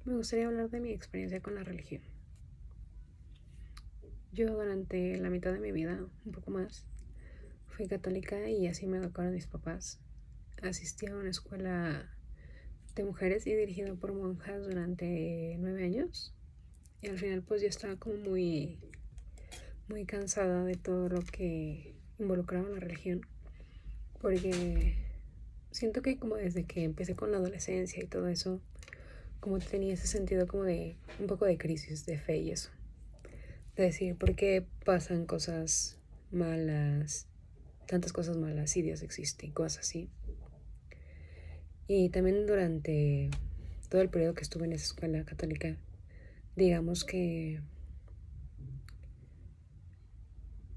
Me gustaría hablar de mi experiencia con la religión. Yo durante la mitad de mi vida, un poco más, fui católica y así me educaron mis papás. Asistí a una escuela de mujeres y dirigida por monjas durante 9 años. Y al final pues yo estaba como muy cansada de todo lo que involucraba la religión. Porque siento que como desde que empecé con la adolescencia y todo eso, como tenía ese sentido como de un poco de crisis de fe y eso. De decir, ¿por qué pasan cosas malas, tantas cosas malas si Dios existe y cosas así? Y también durante todo el periodo que estuve en esa escuela católica, digamos que,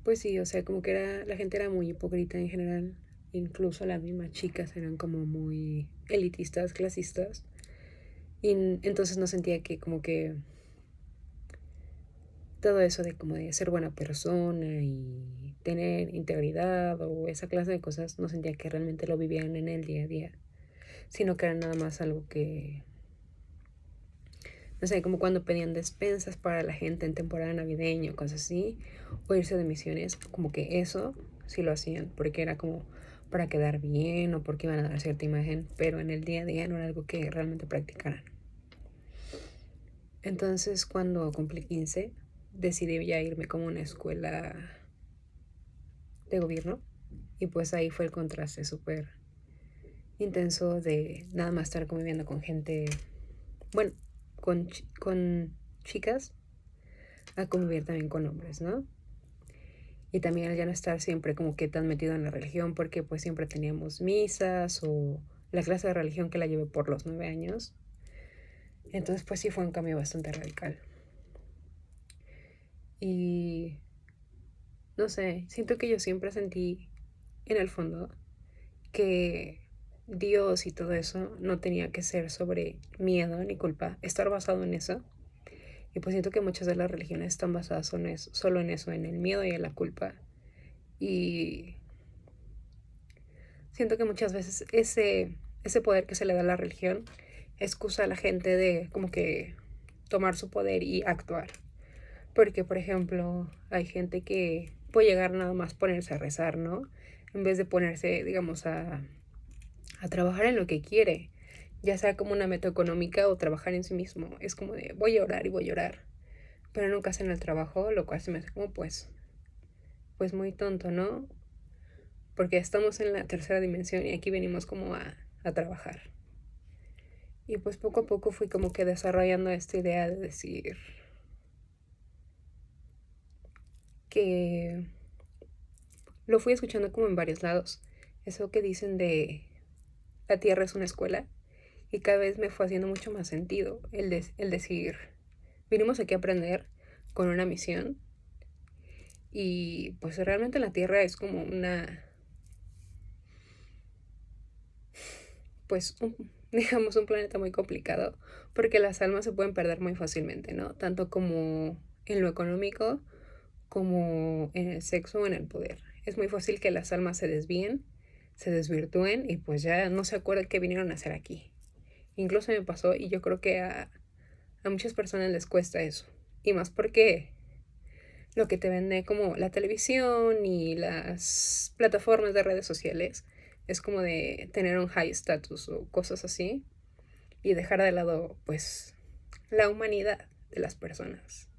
pues sí, o sea, como que la gente era muy hipócrita en general, incluso las mismas chicas eran como muy elitistas, clasistas, y entonces no sentía que como que todo eso de como de ser buena persona y tener integridad o esa clase de cosas, no sentía que realmente lo vivían en el día a día, sino que era nada más algo que, no sé, como cuando pedían despensas para la gente en temporada navideña o cosas así, o irse de misiones, como que eso sí lo hacían, porque era como para quedar bien o porque iban a dar cierta imagen, pero en el día a día no era algo que realmente practicaran. Entonces cuando cumplí 15, decidí ya irme como a una escuela de gobierno y pues ahí fue el contraste súper intenso de nada más estar conviviendo con gente, bueno, con chicas, a convivir también con hombres, ¿no? Y también al ya no estar siempre como que tan metido en la religión porque pues siempre teníamos misas o la clase de religión que la llevé por los 9 años. Entonces pues sí fue un cambio bastante radical. Y no sé, siento que yo siempre sentí en el fondo que Dios y todo eso no tenía que ser sobre miedo ni culpa, estar basado en eso. Y pues siento que muchas de las religiones están basadas solo en eso, en el miedo y en la culpa. Y siento que muchas veces ese poder que se le da a la religión excusa a la gente de como que tomar su poder y actuar. Porque, por ejemplo, hay gente que puede llegar nada más ponerse a rezar, ¿no? En vez de ponerse, digamos, a trabajar en lo que quiere, ya sea como una meta económica o trabajar en sí mismo. Es como de voy a orar y voy a orar, pero nunca hacen el trabajo, lo cual se me hace como pues muy tonto, ¿no? Porque estamos en la tercera dimensión y aquí venimos como a trabajar. Y pues poco a poco fui como que desarrollando esta idea de decir que lo fui escuchando como en varios lados. Eso que dicen de la Tierra es una escuela y cada vez me fue haciendo mucho más sentido el decir, vinimos aquí a aprender con una misión y pues realmente la Tierra es como digamos, un planeta muy complicado porque las almas se pueden perder muy fácilmente, ¿no? Tanto como en lo económico como en el sexo o en el poder. Es muy fácil que las almas se desvíen, se desvirtúen y pues ya no se acuerdan qué vinieron a hacer aquí. Incluso me pasó y yo creo que a muchas personas les cuesta eso. Y más porque lo que te vende como la televisión y las plataformas de redes sociales es como de tener un high status o cosas así y dejar de lado pues la humanidad de las personas.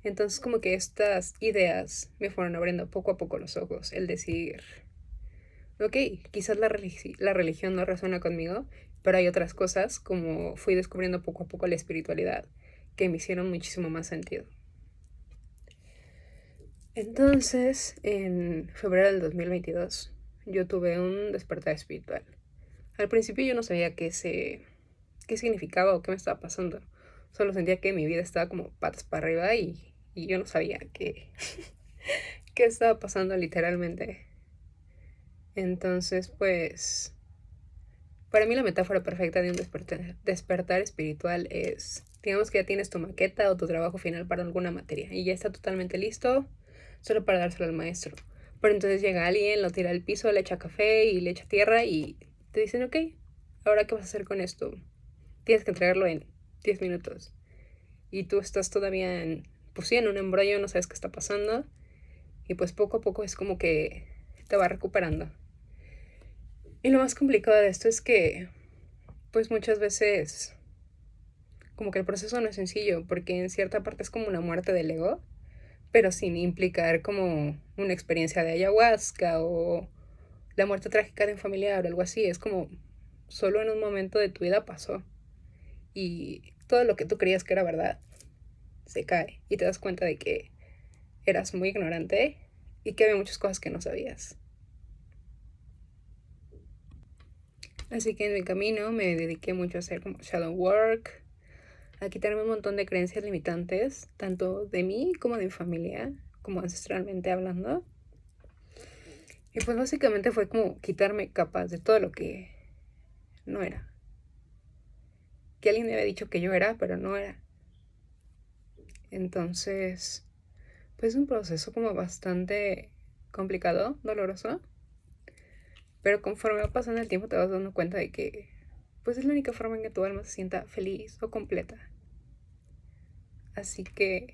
Entonces como que estas ideas me fueron abriendo poco a poco los ojos, el decir, ok, quizás la religión no resuena conmigo, pero hay otras cosas, como fui descubriendo poco a poco la espiritualidad, que me hicieron muchísimo más sentido. Entonces, en febrero del 2022, yo tuve un despertar espiritual. Al principio yo no sabía qué significaba o qué me estaba pasando. Solo sentía que mi vida estaba como patas para arriba y yo no sabía qué estaba pasando literalmente. Entonces, pues, para mí la metáfora perfecta de un despertar espiritual es, digamos que ya tienes tu maqueta o tu trabajo final para alguna materia y ya está totalmente listo, solo para dárselo al maestro. Pero entonces llega alguien, lo tira al piso, le echa café y le echa tierra y te dicen, ok, ¿ahora qué vas a hacer con esto? Tienes que entregarlo en 10 minutos. Y tú estás todavía pues sí, en un embrollo, no sabes qué está pasando. Y pues poco a poco es como que te va recuperando. Y lo más complicado de esto es que, pues muchas veces, como que el proceso no es sencillo, porque en cierta parte es como una muerte del ego, pero sin implicar como una experiencia de ayahuasca o la muerte trágica de un familiar o algo así. Es como solo en un momento de tu vida pasó. Y todo lo que tú creías que era verdad se cae. Y te das cuenta de que eras muy ignorante y que había muchas cosas que no sabías. Así que en mi camino me dediqué mucho a hacer como shadow work, a quitarme un montón de creencias limitantes, tanto de mí como de mi familia, como ancestralmente hablando. Y pues básicamente fue como quitarme capas de todo lo que no era. Que alguien me había dicho que yo era, pero no era. Entonces, pues es un proceso como bastante complicado, doloroso. Pero conforme va pasando el tiempo te vas dando cuenta de que pues es la única forma en que tu alma se sienta feliz o completa. Así que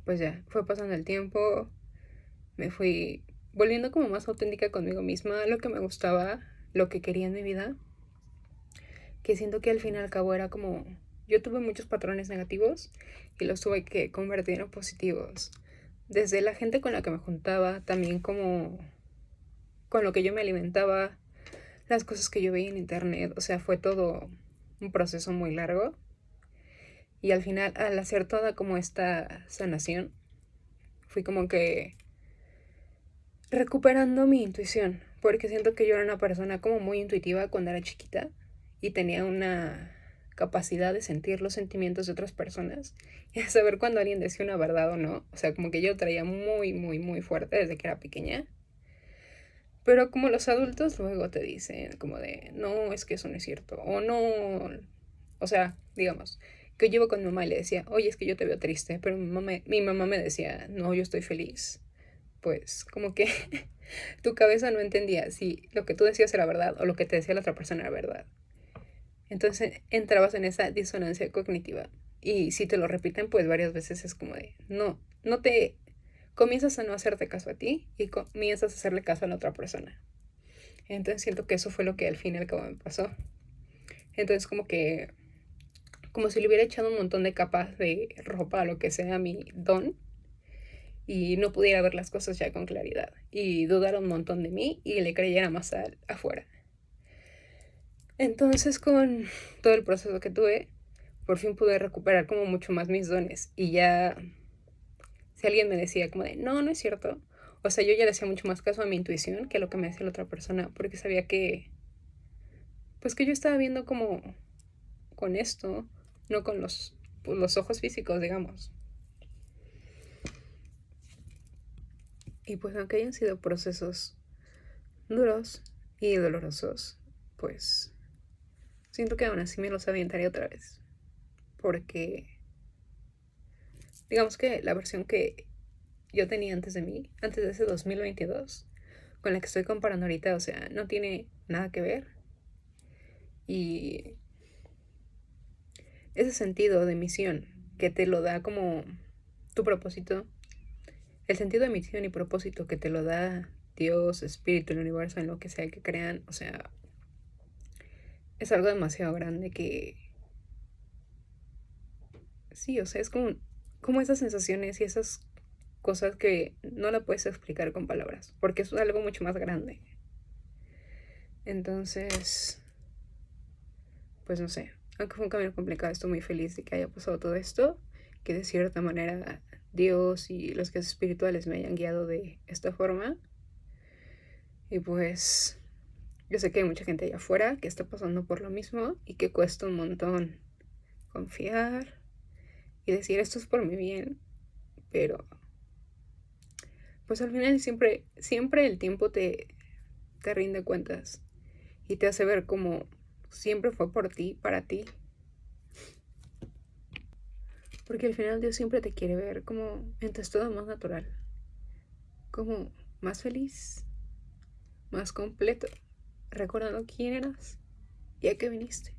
pues ya, fue pasando el tiempo, me fui volviendo como más auténtica conmigo misma, lo que me gustaba, lo que quería en mi vida, que siento que al fin y al cabo era como, yo tuve muchos patrones negativos y los tuve que convertir en positivos. Desde la gente con la que me juntaba, también como con lo que yo me alimentaba, las cosas que yo veía en internet, o sea, fue todo un proceso muy largo. Y al final, al hacer toda como esta sanación, fui como que recuperando mi intuición, porque siento que yo era una persona como muy intuitiva cuando era chiquita y tenía una capacidad de sentir los sentimientos de otras personas y de saber cuando alguien decía una verdad o no. O sea, como que yo traía muy, muy, muy fuerte desde que era pequeña. Pero como los adultos luego te dicen como de, no, es que eso no es cierto, o no, o sea, digamos, que yo iba con mi mamá y le decía, oye, es que yo te veo triste, pero mi mamá me decía, no, yo estoy feliz. Pues como que tu cabeza no entendía si lo que tú decías era verdad o lo que te decía la otra persona era verdad. Entonces entrabas en esa disonancia cognitiva. Y si te lo repiten, pues varias veces es como de, no, no te comienzas a no hacerte caso a ti y comienzas a hacerle caso a la otra persona. Entonces siento que eso fue lo que al fin y al cabo me pasó. Entonces como que, como si le hubiera echado un montón de capas de ropa a lo que sea mi don y no pudiera ver las cosas ya con claridad y dudar un montón de mí y le creyera más afuera. Entonces con todo el proceso que tuve, por fin pude recuperar como mucho más mis dones y ya si alguien me decía como de, no, no es cierto, o sea, yo ya le hacía mucho más caso a mi intuición que a lo que me decía la otra persona, porque sabía que, pues que yo estaba viendo como con esto, no con pues, los ojos físicos, digamos. Y pues aunque hayan sido procesos duros y dolorosos, pues siento que aún así me los aventaría otra vez. Porque digamos que la versión que yo tenía antes de mí, antes de ese 2022, con la que estoy comparando ahorita, o sea, no tiene nada que ver. Y ese sentido de misión que te lo da como tu propósito, el sentido de misión y propósito que te lo da Dios, espíritu, el universo, en lo que sea que crean, o sea, es algo demasiado grande que sí, o sea, es como esas sensaciones y esas cosas que no la puedes explicar con palabras, porque es algo mucho más grande. Entonces, pues no sé, aunque fue un camino complicado, estoy muy feliz de que haya pasado todo esto, que de cierta manera Dios y los guías espirituales me hayan guiado de esta forma. Y pues yo sé que hay mucha gente allá afuera que está pasando por lo mismo y que cuesta un montón confiar y decir esto es por mi bien, pero pues al final siempre el tiempo te rinde cuentas y te hace ver como siempre fue por ti, para ti. Porque al final Dios siempre te quiere ver como en tu estado más natural, como más feliz, más completo. recordando quién eras y a qué viniste.